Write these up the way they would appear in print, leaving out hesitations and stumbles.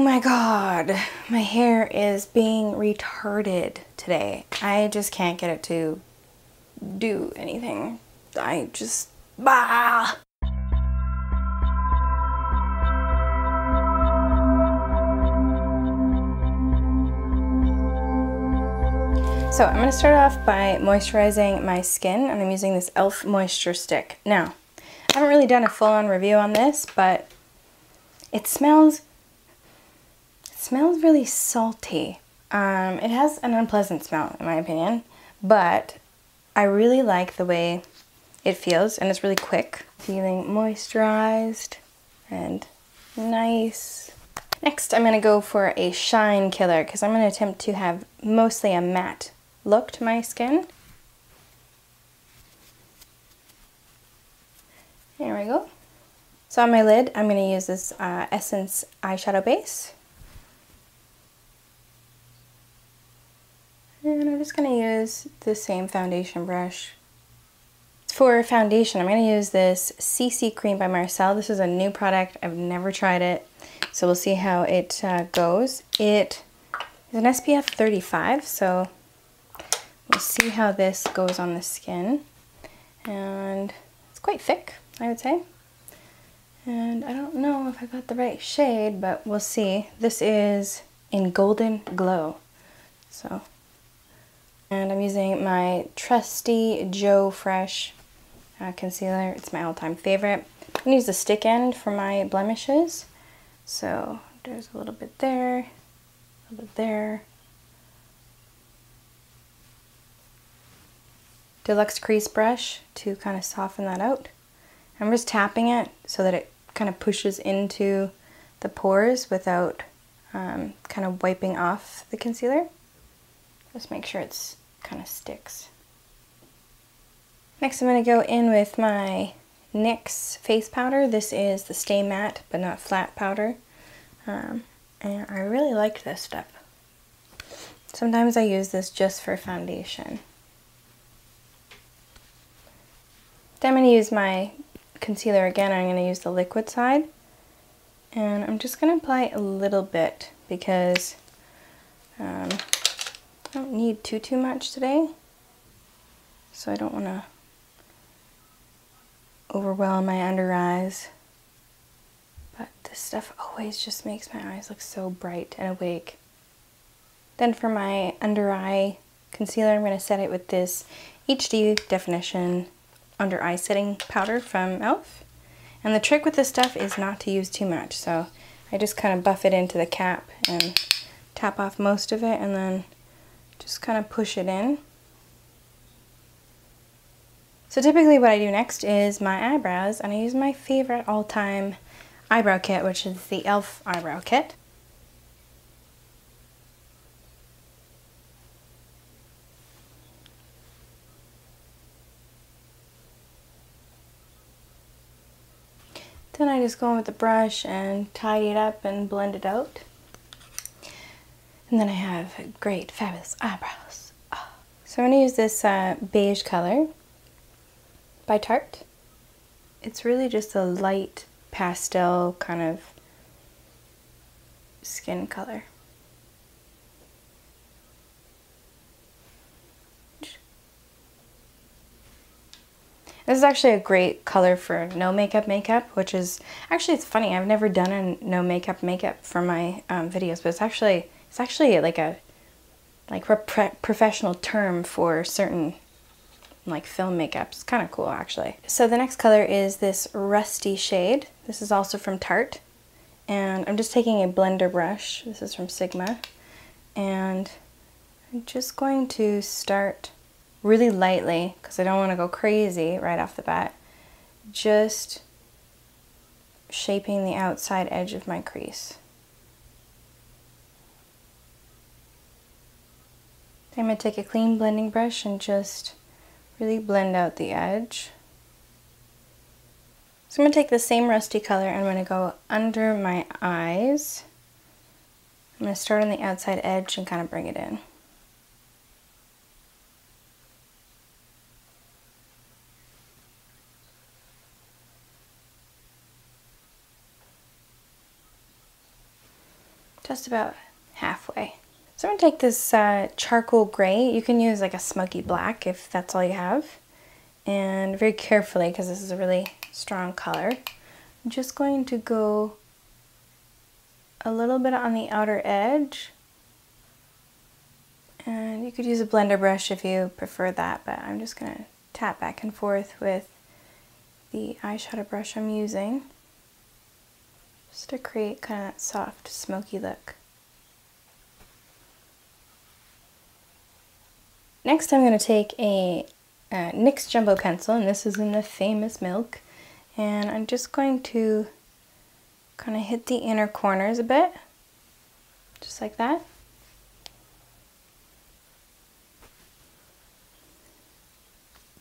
my god, my hair is being retarded today. I just can't get it to do anything. I just, bah! So I'm going to start off by moisturizing my skin, and I'm using this e.l.f. Moisture Stick. Now, I haven't really done a full-on review on this, but it smells really salty. It has an unpleasant smell, in my opinion, but I really like the way it feels, and it's really quick. Feeling moisturized and nice. Next, I'm going to go for a shine killer, because I'm going to attempt to have mostly a matte look to my skin. There we go. So on my lid, I'm going to use this Essence eyeshadow base. And I'm just going to use the same foundation brush. For foundation, I'm going to use this CC Cream by Marcel. This is a new product. I've never tried it, so we'll see how it goes. It is an SPF 35, so we'll see how this goes on the skin. And it's quite thick, I would say. And I don't know if I got the right shade, but we'll see. This is in Golden Glow. So, and I'm using my trusty Joe Fresh concealer. It's my all-time favorite. I'm going to use the stick end for my blemishes. So there's a little bit there, a little bit there. Deluxe crease brush to kind of soften that out. I'm just tapping it so that it kind of pushes into the pores without kind of wiping off the concealer. Just make sure it's kind of sticks. Next, I'm going to go in with my NYX face powder. This is the Stay Matte but not flat powder. And I really like this stuff. Sometimes I use this just for foundation. Then I'm going to use my concealer again. I'm going to use the liquid side. And I'm just going to apply a little bit because I don't need too much today. So I don't want to overwhelm my under eyes. But this stuff always just makes my eyes look so bright and awake. Then for my under eye concealer, I'm going to set it with this HD Definition under eye setting powder from e.l.f. And the trick with this stuff is not to use too much. So I just kind of buff it into the cap and tap off most of it and then just kind of push it in. So typically what I do next is my eyebrows, and I use my favorite all-time eyebrow kit, which is the e.l.f. eyebrow kit. Then I just go in with the brush and tidy it up and blend it out. And then I have great, fabulous eyebrows. Oh. So I'm going to use this beige color by Tarte. It's really just a light pastel kind of skin color. This is actually a great color for no makeup, which is, actually it's funny, I've never done a no makeup for my videos, but it's actually like a professional term for certain like film makeup. It's kind of cool actually. So the next color is this rusty shade. This is also from Tarte, and I'm just taking a blender brush. This is from Sigma, and I'm just going to start really lightly because I don't want to go crazy right off the bat. Just shaping the outside edge of my crease. I'm going to take a clean blending brush and just really blend out the edge. So I'm going to take the same rusty color and I'm going to go under my eyes. I'm going to start on the outside edge and kind of bring it in. just about halfway. So I'm going to take this charcoal gray. You can use like a smoky black if that's all you have. And very carefully, because this is a really strong color, I'm just going to go a little bit on the outer edge. And you could use a blender brush if you prefer that, but I'm just going to tap back and forth with the eyeshadow brush I'm using, just to create kind of that soft, smoky look. Next I'm going to take a NYX Jumbo Pencil, and this is in the Famous Milk, and I'm just going to kind of hit the inner corners a bit, just like that.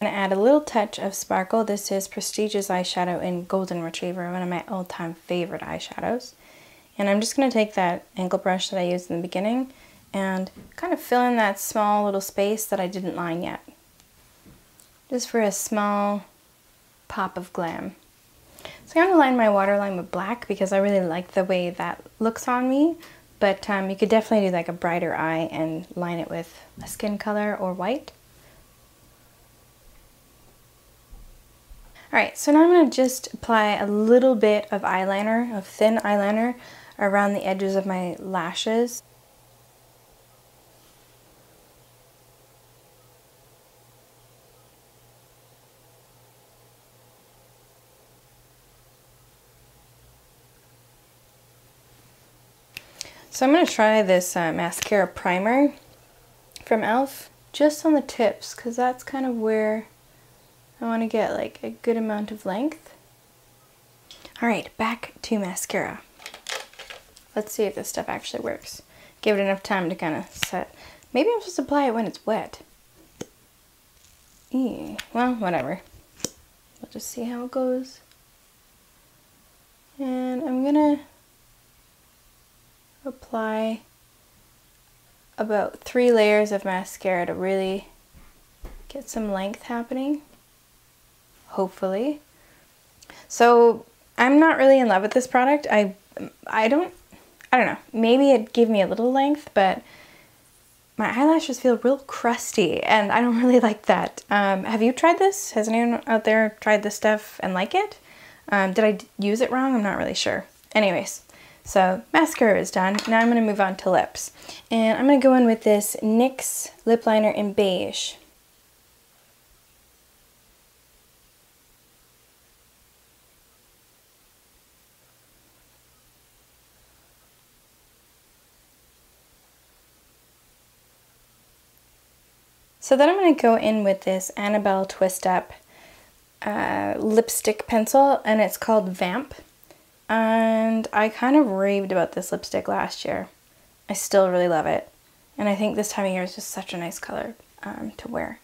I'm going to add a little touch of sparkle. This is Prestige's eyeshadow in Golden Retriever, one of my all-time favorite eyeshadows. And I'm just going to take that angle brush that I used in the beginning and kind of fill in that small little space that I didn't line yet, just for a small pop of glam. So I'm going to line my waterline with black because I really like the way that looks on me, but you could definitely do like a brighter eye and line it with a skin color or white. Alright, so now I'm going to just apply a little bit of eyeliner, of thin eyeliner, around the edges of my lashes. So I'm going to try this mascara primer from e.l.f. just on the tips, because that's kind of where I want to get like a good amount of length. Alright, back to mascara. Let's see if this stuff actually works. Give it enough time to kind of set. Maybe I'm supposed to apply it when it's wet. Well, whatever. We'll just see how it goes. And I'm gonna apply about 3 layers of mascara to really get some length happening, hopefully. So I'm not really in love with this product. I don't know, maybe it gave me a little length, but my eyelashes feel real crusty and I don't really like that. Have you tried this? Has anyone out there tried this stuff and like it? Did I use it wrong? I'm not really sure. Anyways, so mascara is done. Now I'm going to move on to lips. And I'm going to go in with this NYX lip liner in beige. So then I'm going to go in with this Annabelle Twist Up lipstick pencil, and it's called Vamp. And I kind of raved about this lipstick last year. I still really love it. And I think this time of year is just such a nice color to wear.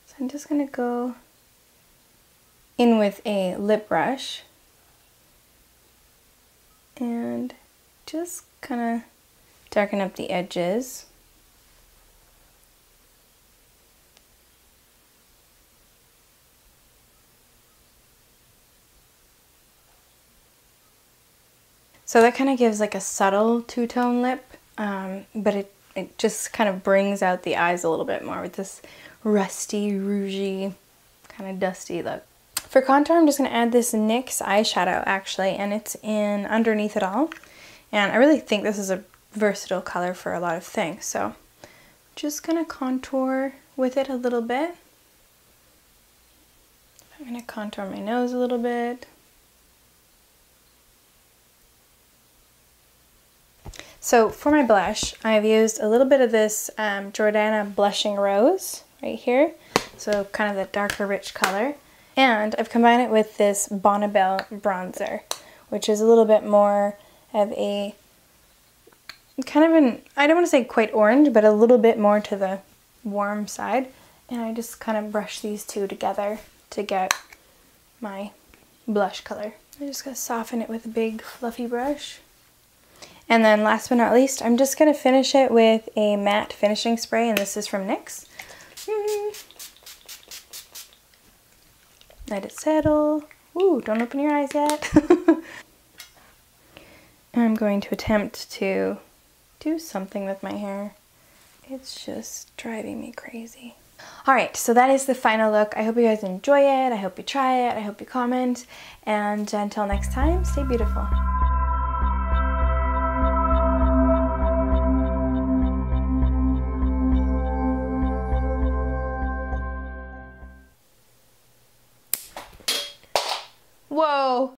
So I'm just going to go in with a lip brush and just kind of darken up the edges. So that kind of gives like a subtle two-tone lip, but it just kind of brings out the eyes a little bit more with this rusty, rougey, kind of dusty look. For contour, I'm just going to add this NYX eyeshadow actually, and it's in Underneath It All. And I really think this is a versatile color for a lot of things, so just going to contour with it a little bit. I'm going to contour my nose a little bit. So for my blush, I've used a little bit of this Jordana Blushing Rose right here. So kind of the darker, rich color. And I've combined it with this Bonnabelle bronzer, which is a little bit more of a, kind of an, I don't want to say quite orange, but a little bit more to the warm side. And I just kind of brush these two together to get my blush color. I'm just going to soften it with a big fluffy brush. And then last but not least, I'm just going to finish it with a matte finishing spray, and this is from NYX. Let it settle. Ooh, don't open your eyes yet. I'm going to attempt to do something with my hair. It's just driving me crazy. All right, so that is the final look. I hope you guys enjoy it. I hope you try it. I hope you comment. And until next time, stay beautiful. Whoa.